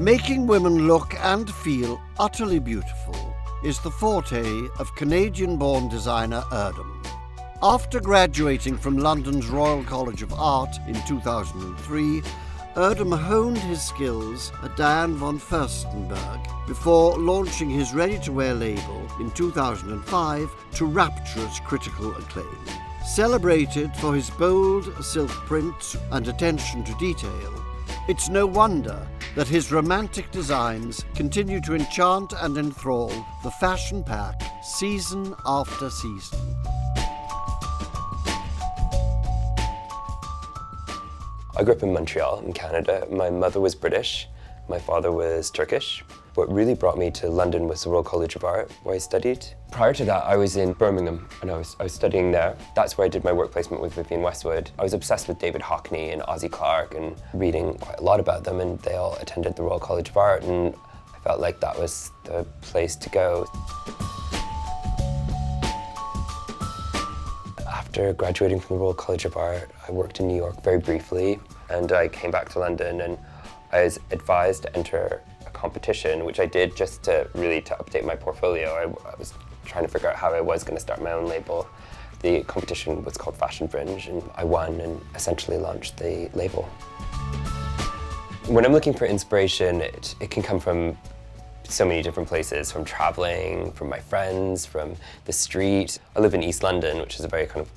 Making women look and feel utterly beautiful is the forte of Canadian-born designer Erdem. After graduating from London's Royal College of Art in 2003, Erdem honed his skills at Diane von Furstenberg before launching his ready-to-wear label in 2005 to rapturous critical acclaim. Celebrated for his bold silk prints and attention to detail, it's no wonder that his romantic designs continue to enchant and enthrall the fashion pack season after season. I grew up in Montreal, in Canada. My mother was British, my father was Turkish. What really brought me to London was the Royal College of Art, where I studied. Prior to that, I was in Birmingham, and I was studying there. That's where I did my work placement with Vivienne Westwood. I was obsessed with David Hockney and Ozzie Clarke and reading quite a lot about them, and they all attended the Royal College of Art, and I felt like that was the place to go. After graduating from the Royal College of Art, I worked in New York very briefly, and I came back to London, and I was advised to enter a competition, which I did just to update my portfolio. I was trying to figure out how I was going to start my own label. The competition was called Fashion Fringe, and I won and essentially launched the label. When I'm looking for inspiration, it can come from so many different places, from traveling, from my friends, from the street. I live in East London, which is a very kind of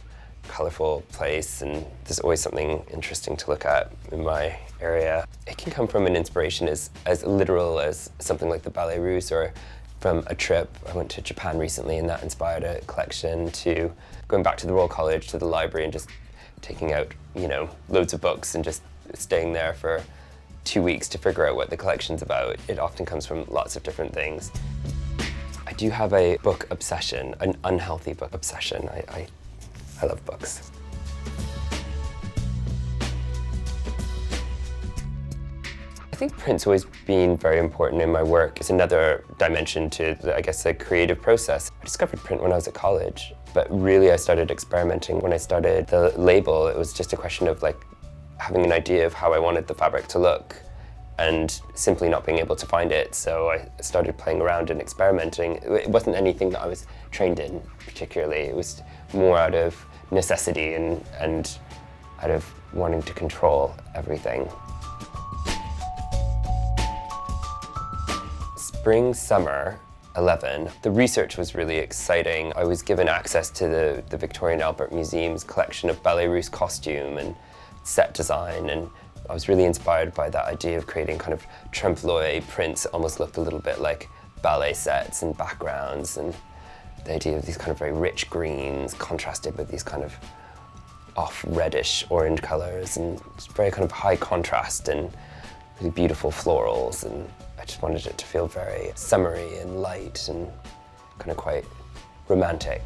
colourful place, and there's always something interesting to look at in my area. It can come from an inspiration as literal as something like the Ballet Russe, or from a trip. I went to Japan recently, and that inspired a collection, to going back to the Royal College, to the library, and just taking out, loads of books and just staying there for 2 weeks to figure out what the collection's about. It often comes from lots of different things. I do have a book obsession, an unhealthy book obsession. I love books. I think print's always been very important in my work. It's another dimension to, the creative process. I discovered print when I was at college, but really I started experimenting when I started the label. It was just a question of having an idea of how I wanted the fabric to look and simply not being able to find it. So I started playing around and experimenting. It wasn't anything that I was trained in particularly. It was more out of necessity and out of wanting to control everything. Spring, summer 11, the research was really exciting. I was given access to the Victoria and Albert Museum's collection of Ballet Russe costume and set design, and I was really inspired by that idea of creating kind of trompe-l'oeil prints that almost looked a little bit like ballet sets and backgrounds, and the idea of these kind of very rich greens contrasted with these kind of off reddish orange colors, and it's very kind of high contrast and really beautiful florals, and I just wanted it to feel very summery and light and kind of quite romantic.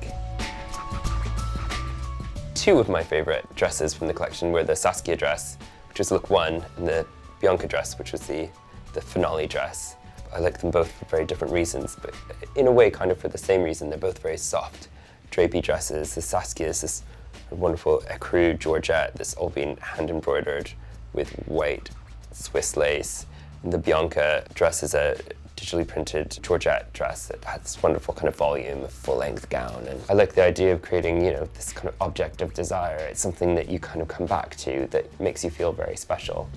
Two of my favorite dresses from the collection were the Saskia dress, which was look 1, and the Bianca dress, which was the finale dress. I like them both for very different reasons, but in a way kind of for the same reason. They're both very soft, drapey dresses. The Saskia is this wonderful ecru georgette that's all been hand embroidered with white Swiss lace. And the Bianca dress is a digitally printed georgette dress that has this wonderful kind of volume, a full-length gown. And I like the idea of creating, this kind of object of desire. It's something that you kind of come back to that makes you feel very special.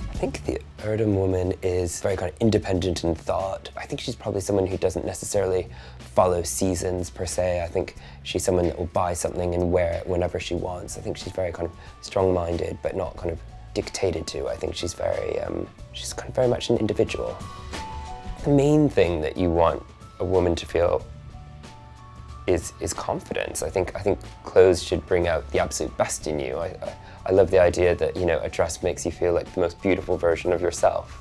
I think the Erdem woman is very kind of independent in thought. I think she's probably someone who doesn't necessarily follow seasons per se. I think she's someone that will buy something and wear it whenever she wants. I think she's very kind of strong-minded, but not kind of dictated to. I think she's she's kind of very much an individual. The main thing that you want a woman to feel is confidence. I think clothes should bring out the absolute best in you. I love the idea that, a dress makes you feel like the most beautiful version of yourself.